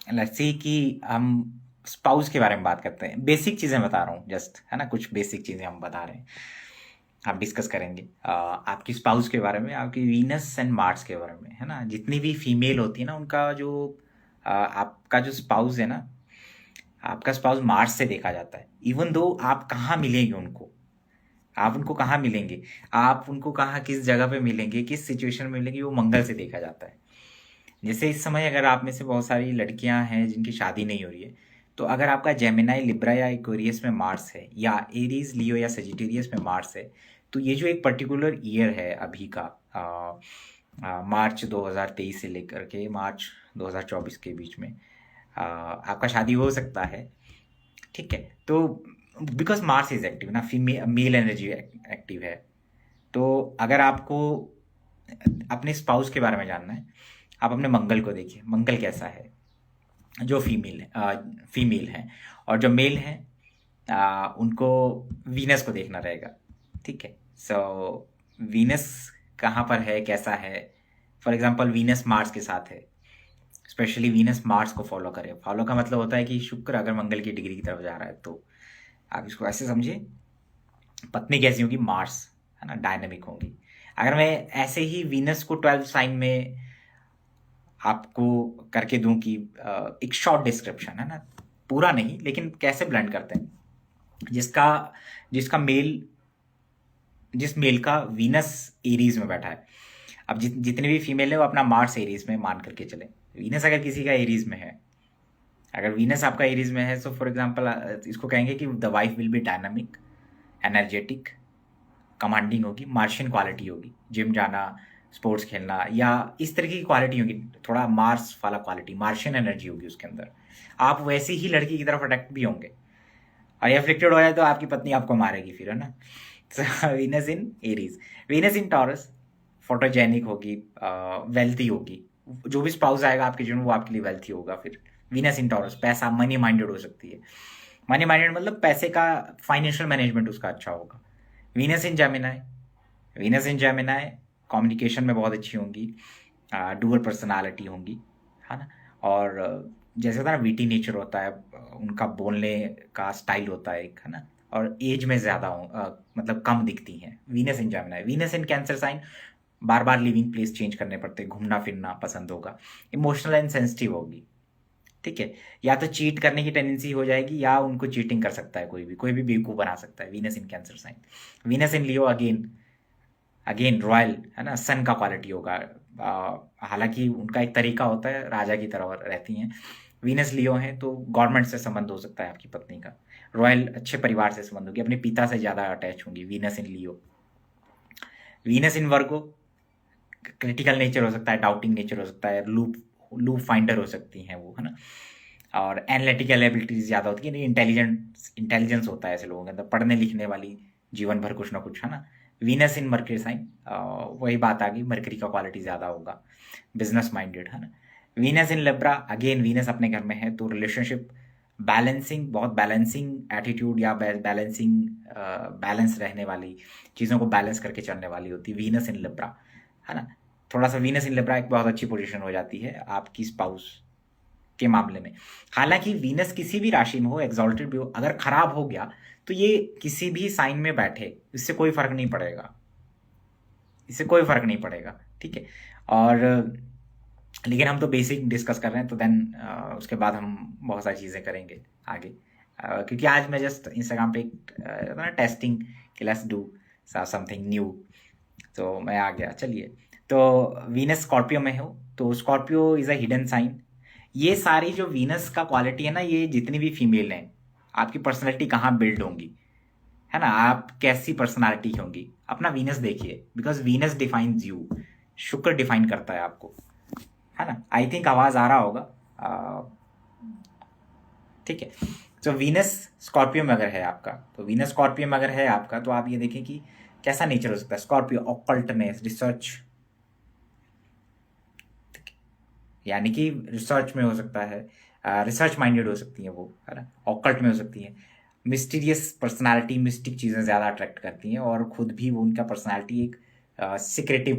Let's see कि हम spouse के बारे में बात करते हैं, बेसिक चीज़ें बता रहा हूँ जस्ट, है ना, कुछ बेसिक चीज़ें हम बता रहे हैं, हम डिस्कस करेंगे आपकी स्पाउस के बारे में, आपकी वीनस एंड मार्स के बारे में, है ना। जितनी भी फीमेल होती है ना, उनका जो आपका जो स्पाउस है ना, आपका स्पाउस मार्स से देखा जाता है। इवन दो आप कहाँ मिलेंगे उनको, आप उनको कहाँ मिलेंगे, आप उनको कहाँ किस जगह पे मिलेंगे, किस सिचुएशन में मिलेंगे, वो मंगल से देखा जाता है। जैसे इस समय अगर आप में से बहुत सारी लड़कियां हैं जिनकी शादी नहीं हो रही है, तो अगर आपका जेमिनाई लिब्रा या एक्वेरियस में मार्स है, या एरीज लियो या सजिटेरियस में मार्स है, तो ये जो एक पर्टिकुलर ईयर है अभी का, मार्च 2023 से लेकर के मार्च 2024 के बीच में आपका शादी हो सकता है। ठीक है, तो बिकॉज मार्स इज एक्टिव ना, फीमेल मेल एनर्जी एक्टिव है। तो अगर आपको अपने स्पाउस के बारे में जानना है, आप अपने मंगल को देखिए, मंगल कैसा है। जो फीमेल है, और जो मेल है, उनको वीनस को देखना रहेगा। ठीक है, सो वीनस कहाँ पर है, कैसा है। फॉर एग्जांपल वीनस मार्स के साथ है, स्पेशली वीनस मार्स को फॉलो करे। फॉलो का मतलब होता है कि शुक्र अगर मंगल की डिग्री की तरफ जा रहा है, तो आप इसको ऐसे समझिए, पत्नी कैसी होगी, मार्स, है ना, डायनेमिक होंगी। अगर मैं ऐसे ही वीनस को 12 साइन में आपको करके दूं कि एक शॉर्ट डिस्क्रिप्शन, है ना, पूरा नहीं, लेकिन कैसे ब्लेंड करते हैं, जिसका जिसका मेल जिस मेल का वीनस एरीज में बैठा है। अब जितने भी फीमेल है वो अपना मार्स एरीज में मान करके चले। वीनस अगर किसी का एरीज में है, अगर वीनस आपका एरीज में है, तो फॉर एग्जांपल इसको कहेंगे कि the wife will be dynamic, energetic, commanding होगी, मार्शियन क्वालिटी होगी, जिम जाना, स्पोर्ट्स खेलना, या इस तरह की क्वालिटी होगी, थोड़ा मार्स वाला क्वालिटी, मार्शियन एनर्जी होगी उसके अंदर। आप वैसी ही लड़की की तरफ अट्रैक्ट भी होंगे, और ये अफेक्टेड हो जाए तो आपकी पत्नी आपको मारेगी फिर, है ना। वीनस इन एरीज, वीनस इन टॉरस, फोटोजेनिक होगी, वेल्थी होगी। जो भी स्पाउस आएगा आपके जीवन में वो आपके लिए वेल्थी होगा। फिर वीनस इन टॉरस, पैसा, मनी माइंडेड हो सकती है। मनी माइंडेड मतलब पैसे का फाइनेंशियल मैनेजमेंट उसका अच्छा होगा। Venus in Gemini, Venus in Gemini communication में बहुत अच्छी होंगी, डुअल पर्सनालिटी होंगी, है ना। और जैसे होता है ना, वीटी नेचर होता है, उनका बोलने का स्टाइल होता है एक, है ना। और एज में ज़्यादा मतलब कम दिखती हैं। Venus in Gemini, Venus in Cancer sign, बार बार लिविंग प्लेस चेंज करने पड़ते हैं, घूमना फिरना पसंद होगा, इमोशनल एंड सेंसिटिव होगी। ठीक है, या तो चीट करने की टेंडेंसी हो जाएगी, या उनको चीटिंग कर सकता है, कोई भी बेवकूफ़ बना सकता है। Venus in Cancer sign, Venus in Leo, again again royal, है ना, सन का क्वालिटी होगा। हालांकि उनका एक तरीका होता है, राजा की तरह रहती हैं। वीनस लियो है तो गवर्नमेंट से संबंध हो सकता है आपकी पत्नी का, रॉयल अच्छे परिवार से संबंध होगी, अपने पिता से ज़्यादा अटैच होंगी Venus in Leo. Venus in Virgo, critical nature हो सकता है, डाउटिंग नेचर हो सकता है, लूप लूप फाइंडर हो सकती हैं वो, है ना। और एनालिटिकल एबिलिटीज ज़्यादा होती है, इंटेलिजेंस इंटेलिजेंस होता है ऐसे लोगों के अंदर, पढ़ने लिखने वाली, जीवन भर कुछ ना कुछ, है ना। वीनस इन मर्करी साइन, वही बात आ गई, मर्करी का क्वालिटी ज़्यादा होगा, बिजनेस माइंडेड, है ना। वीनस इन लिब्रा, अगेन वीनस अपने घर में है तो रिलेशनशिप बैलेंसिंग, बहुत बैलेंसिंग एटीट्यूड, या बैलेंसिंग बैलेंस रहने वाली, चीज़ों को बैलेंस करके चलने वाली होती है वीनस इन लिब्रा, है ना। थोड़ा सा वीनस इन लिब्रा एक बहुत अच्छी पोजीशन हो जाती है आपकी स्पाउस के मामले में। हालांकि वीनस किसी भी राशि में हो, एग्जॉल्टेड भी हो, अगर खराब हो गया तो ये किसी भी साइन में बैठे, इससे कोई फर्क नहीं पड़ेगा, इससे कोई फर्क नहीं पड़ेगा। ठीक है, और लेकिन हम तो बेसिक डिस्कस कर रहे हैं, तो देन उसके बाद हम बहुत सारी चीज़ें करेंगे आगे। क्योंकि आज मैं जस्ट इंस्टाग्राम पे एक टेस्टिंग कि लेट्स डू समथिंग न्यू, तो मैं आ गया। चलिए, तो वीनस स्कॉर्पियो में हो, तो Scorpio is a hidden sign. ये सारी जो वीनस का क्वालिटी है ना, ये जितनी भी फीमेल हैं, आपकी पर्सनैलिटी कहाँ बिल्ड होंगी, है ना, आप कैसी पर्सनालिटी की होंगी, अपना वीनस देखिए, बिकॉज वीनस डिफाइंस यू, शुक्र डिफाइन करता है आपको, है ना। आई थिंक आवाज़ आ रहा होगा। ठीक है, तो वीनस स्कॉर्पियो में अगर है आपका, तो वीनस स्कॉर्पियो में अगर है आपका, तो आप ये देखें कि कैसा नेचर हो सकता है स्कॉर्पियो, ऑकल्टनेस, रिसर्च, यानी कि रिसर्च में हो सकता है, रिसर्च माइंडेड हो सकती है वो, है ना, ऑकल्ट में हो सकती है। मिस्टीरियस पर्सनालिटी, मिस्टिक चीज़ें ज़्यादा अट्रैक्ट करती हैं, और खुद भी वो, उनका पर्सनालिटी एक सिक्रेटिव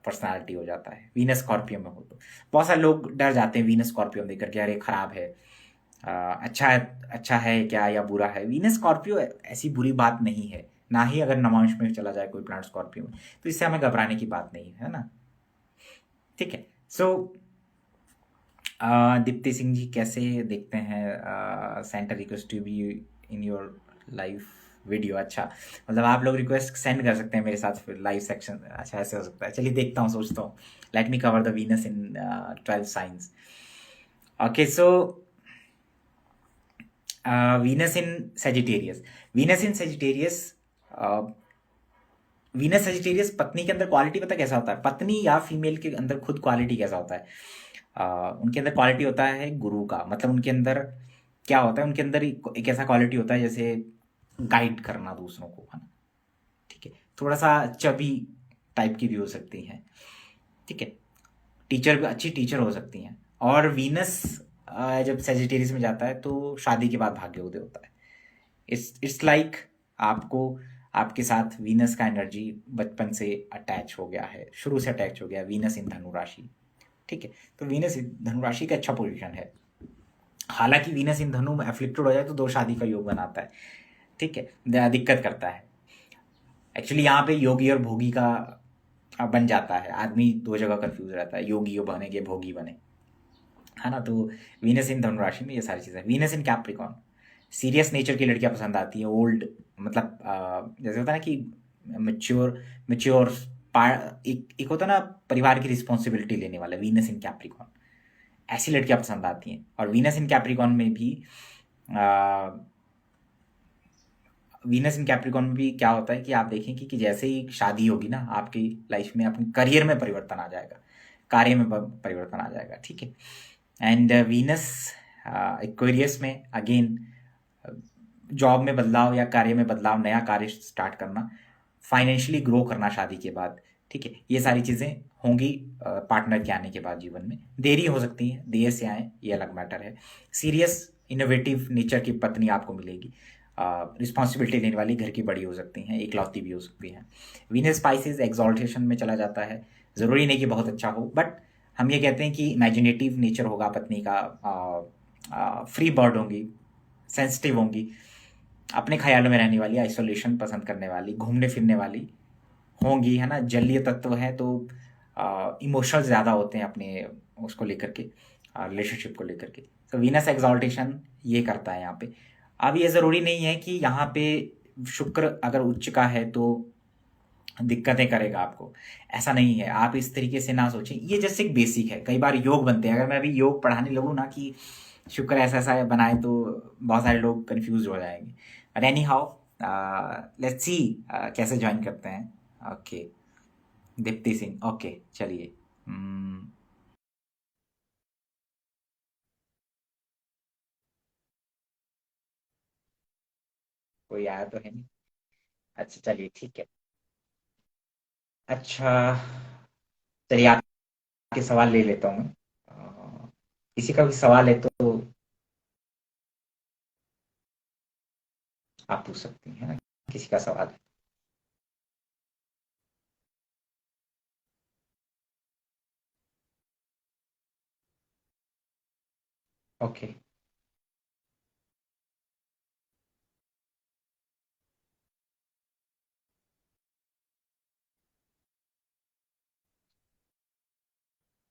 पर्सनालिटी हो जाता है वीनस स्कॉर्पियो में हो तो। बहुत सारे लोग डर जाते हैं वीनस स्कॉर्पियो में देख करके, अरे खराब है, अच्छा है क्या या बुरा है। वीनस स्कॉर्पियो ऐसी बुरी बात नहीं है, ना ही अगर नवांश में चला जाए कोई प्लांट स्कॉर्पियो में, तो इससे हमें घबराने की बात नहीं है ना। ठीक है। सो दीप्ति सिंह जी कैसे देखते हैं centre request to be in your live video? अच्छा, मतलब आप लोग रिक्वेस्ट सेंड कर सकते हैं मेरे साथ फिर लाइव सेक्शन। अच्छा, ऐसे हो सकता है, चलिए देखता हूँ, सोचता हूँ। Let me cover the Venus in 12 science. Okay, so Venus in Sagittarius. Venus in Sagittarius, Venus Sagittarius पत्नी के अंदर क्वालिटी पता कैसा होता है? पत्नी या फीमेल के अंदर खुद क्वालिटी कैसा होता है? उनके अंदर क्वालिटी होता है गुरु का। मतलब उनके अंदर क्या होता है? उनके अंदर एक ऐसा क्वालिटी होता है जैसे गाइड करना दूसरों को, है ना। ठीक है, थोड़ा सा चबी टाइप की भी हो सकती हैं। ठीक है, टीचर भी, अच्छी टीचर हो सकती हैं। और वीनस जब सेजिटेरियस में जाता है तो शादी के बाद भाग्योदय होता है। इट्स लाइक आपको, आपके साथ वीनस का एनर्जी बचपन से अटैच हो गया है, शुरू से अटैच हो गया, वीनस इन धनु राशि। ठीक है, तो वीनस इन धनु राशि का अच्छा पोजीशन है। हालांकि वीनस इन धनु में एफ्लिक्टेड हो जाए तो दो शादी का योग बनाता है। ठीक है, दिक्कत करता है। एक्चुअली यहाँ पे योगी और भोगी का बन जाता है, आदमी दो जगह कंफ्यूज रहता है, योगी बने के भोगी बने, है ना। तो वीनस इन धनु राशि में ये सारी चीज़ें। वीनस इन कैप्रिकॉर्न, सीरियस नेचर की लड़कियां पसंद आती हैं। ओल्ड, मतलब जैसे होता है ना कि मेच्योर मेच्योर एक होता है ना परिवार की रिस्पॉन्सिबिलिटी लेने वाला, वीनस इन कैप्रिकॉर्न, ऐसी लड़कियां पसंद आती हैं। और वीनस इन कैप्रिकॉर्न में भी वीनस इन कैप्रिकॉर्न में भी क्या होता है कि आप देखें कि जैसे ही शादी होगी ना आपकी लाइफ में, अपने करियर में परिवर्तन आ जाएगा, कार्य में परिवर्तन आ जाएगा। ठीक है, एंड वीनस एक्वेरियस में अगेन जॉब में बदलाव या कार्य में बदलाव, नया कार्य स्टार्ट करना, फाइनेंशियली ग्रो करना शादी के बाद। ठीक है, ये सारी चीज़ें होंगी पार्टनर के आने के बाद। जीवन में देरी हो सकती है, देर से आए ये अलग मैटर है। सीरियस इनोवेटिव नेचर की पत्नी आपको मिलेगी, रिस्पॉन्सिबिलिटी लेने वाली, घर की बड़ी हो सकती हैं, एकलौती भी हो सकती हैं। वीनस स्पाइसेस एक्सॉल्टेशन में चला जाता है, ज़रूरी नहीं कि बहुत अच्छा हो, बट हम ये कहते हैं कि इमेजिनेटिव नेचर होगा पत्नी का, फ्री बर्ड होंगी, सेंसिटिव होंगी, अपने ख्यालों में रहने वाली, आइसोलेशन पसंद करने वाली, घूमने फिरने वाली होंगी, है ना। जलीय तत्व है तो इमोशनल ज़्यादा होते हैं अपने उसको लेकर के, रिलेशनशिप को लेकर के। तो वीनस एक्सॉल्टेशन ये करता है यहाँ पे। अब ये ज़रूरी नहीं है कि यहाँ पे शुक्र अगर उच्च का है तो दिक्कतें करेगा आपको, ऐसा नहीं है। आप इस तरीके से ना सोचें, ये जैसे एक बेसिक है। कई बार योग बनते हैं, अगर मैं अभी योग पढ़ाने लगूँ ना कि शुक्र ऐसा ऐसा बनाए तो बहुत सारे लोग कंफ्यूज हो जाएंगे। But any how, let's see कैसे ज्वाइन करते हैं। ओके, दीप्ति सिंह, ओके चलिए। कोई आया तो है नहीं। अच्छा चलिए ठीक है। अच्छा चलिए, आपके सवाल ले लेता हूँ मैं। किसी का भी सवाल है तो आप पूछ सकती हैं, है ना, किसी का सवाल है। Okay,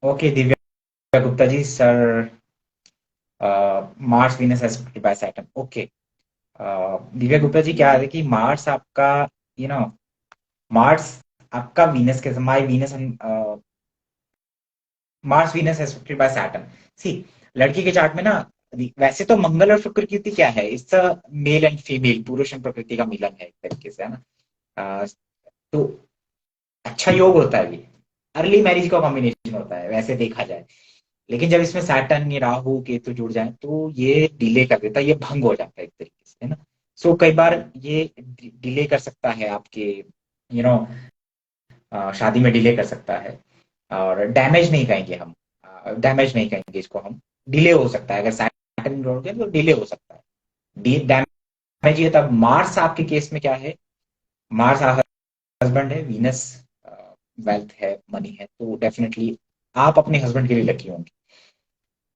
okay Divya Gupta ji, sir Mars Venus aspected by Saturn. Okay, Divya Gupta ji, क्या है कि मार्स आपका, यू नो, मार्स आपका वीनस के, my Venus and Mars Venus aspected by Saturn. See, लड़की के चार्ट में ना, वैसे तो मंगल और शुक्र की युति क्या है, इसका मेल एंड फीमेल, पुरुष एंड प्रकृति का मिलन है एक तरीके से, है ना। अ, तो अच्छा योग होता है ये, अर्ली मैरिज का कॉम्बिनेशन होता है वैसे देखा जाए। लेकिन जब इसमें सैटर्न या राहु केतु जुड़ जाए तो ये डिले कर देता है, ये भंग हो जाता है एक तरीके से, है ना। सो कई बार ये डिले कर सकता है आपके, यू नो, शादी में डिले कर सकता है। और डैमेज नहीं कहेंगे हम, डैमेज नहीं कहेंगे इसको हम, डिले हो सकता है। अगर सैटर्न जोड़ गए तो डिले हो सकता है। डैमेज ये तब, मार्स आपके केस में क्या है, मार्स हस्बैंड है, वीनस वेल्थ है, मनी है, तो डेफिनेटली आप अपने हस्बैंड के लिए लकी होंगे।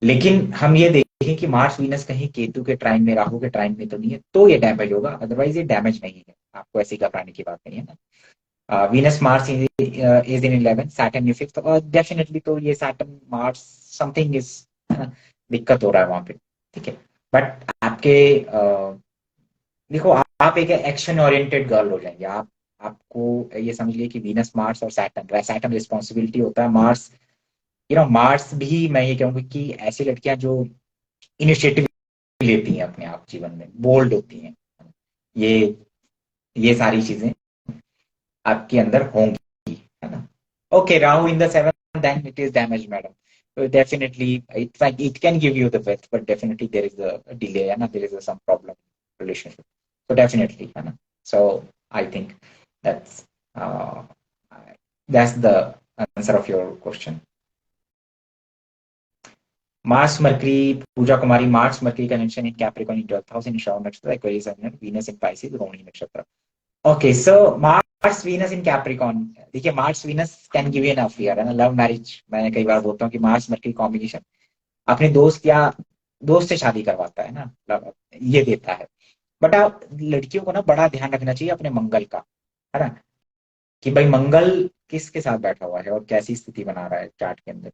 लेकिन हम ये देखें कि मार्स वीनस कहीं केतु के ट्राइन में, राहु के ट्राइन में तो नहीं है, तो ये डैमेज होगा, अदरवाइज ये डैमेज नहीं है। आपको ऐसी घबराने की बात नहीं है ना। Venus Mars is in 11, Saturn in 5th, और डेफिनेटली तो ये सैटर्न मार्स समथिंग इज, दिक्कत हो रहा है वहां पे। ठीक है। बट आपके देखो, आप एक एक्शन ओरिएंटेड गर्ल हो जाएंगे आप। आपको ये समझिए कि वीनस मार्स और सैटर्न, सैटर्न रिस्पॉन्सिबिलिटी होता है, मार्स, मार्स भी मैं ये कहूंगी कि ऐसी लड़कियां जो इनिशिएटिव लेती हैं अपने आप जीवन में, बोल्ड होती हैं, ये ये सारी चीजें आपके अंदर होंगी, है ना। Okay, Rahu in the 7th, then it is damage madam. So definitely it can give you the wealth, but definitely there is a delay, है ना, there is some problem relationship. So definitely, है ना. So I think that's uh, that's the answer of your question. Mars Mercury, Pooja Kumari, Mars Mercury conjunction in Capricorn in 12th house in Shravan Nakshatra, Aquarius and Venus in Pisces, Rohini Nakshatra. Okay, so Mars Venus in Capricorn. देखिए, Mars Venus can give you an affair, है ना, love marriage. मैं कई बार बोलता हूँ कि Mars Mercury combination अपने दोस्त या दोस्त से शादी करवाता है ना, ये देता है। बट आप लड़कियों को ना बड़ा ध्यान रखना चाहिए अपने मंगल का, है ना, कि भाई मंगल किसके साथ बैठा हुआ है और कैसी स्थिति बना रहा है चार्ट के अंदर।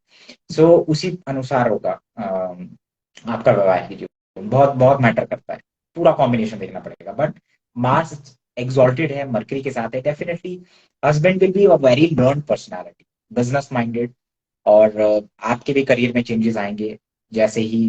सो उसी अनुसार होगा आपका वैवाहिक जीवन, बहुत बहुत मैटर करता है। पूरा कॉम्बिनेशन देखना पड़ेगा। बट मार्स एग्जॉल्टेड है, मरकरी के साथ है, definitely husband will be a very learn personality, business minded, और आपके भी करियर में चेंजेस आएंगे जैसे ही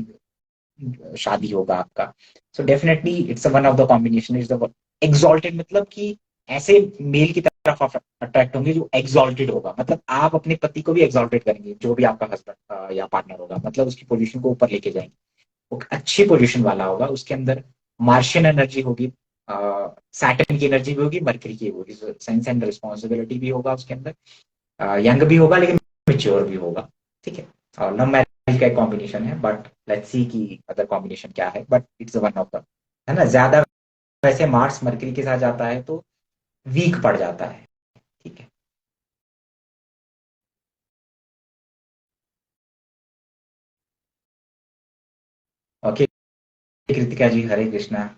शादी होगा आपका। So definitely it's one of the combination is the exalted, मतलब कि ऐसे मेल की तरफ आप अट्रैक्ट होंगे जो एग्जॉल्टेड होगा, मतलब आप अपने पति को भी एग्जॉल्टेड करेंगे, जो भी आपका हस्बैंड या पार्टनर होगा, मतलब उसकी पोजीशन को ऊपर लेके जाएंगे। वो अच्छी पोजीशन वाला होगा, उसके अंदर मार्शियन एनर्जी होगी, सैटर्न की एनर्जी भी होगी, मरकरी की होगी, सेंस एंड रिस्पॉन्सिबिलिटी भी होगा उसके अंदर, यंग भी होगा लेकिन मेच्योर भी होगा। ठीक है। और लव मैरिज का एक कॉम्बिनेशन है, बट लेट्स सी कि अदर कॉम्बिनेशन क्या है, but it's one of the, है ना, ज्यादा वैसे मार्स मरकरी के साथ जाता है तो वीक पड़ जाता है। ठीक है। ओके कृतिका जी, हरे Krishna.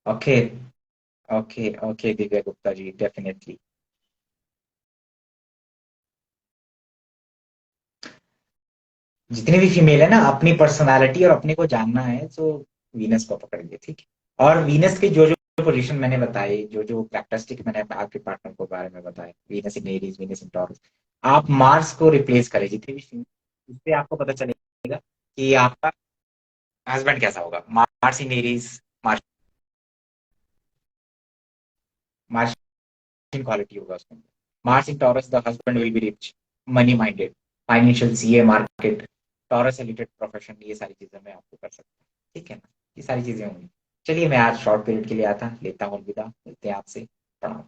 Okay okay okay Divya Gupta ji, definitely. जितनी भी फीमेल है ना, अपनी पर्सनालिटी और अपने को जानना है तो वीनस को पकड़िए। ठीक है। और वीनस के जो जो पोजीशन मैंने बताई, जो जो कैरेक्टरिस्टिक मैंने आपके पार्टनर को बारे में बताया, वीनस इन एरीज, वीनस इन टॉरस, आप मार्स को रिप्लेस करें जितनी भी फीमेल, उससे आपको पता चलेगा कि आपका हस्बैंड कैसा होगा। मार्स इन एरीज, मार्स, मार्शियन क्वालिटी होगा उसके अंदर। Mars in taurus, the husband will be rich, money minded, financial, CA, market, taurus related profession, ये सारी चीजें मैं आपको कर सकता हूँ। ठीक है ना, ये सारी चीजें होंगी। चलिए, मैं आज शॉर्ट पीरियड के लिए आता लेता हूँ, अलविदा, मिलते हैं आपसे। प्रणाम।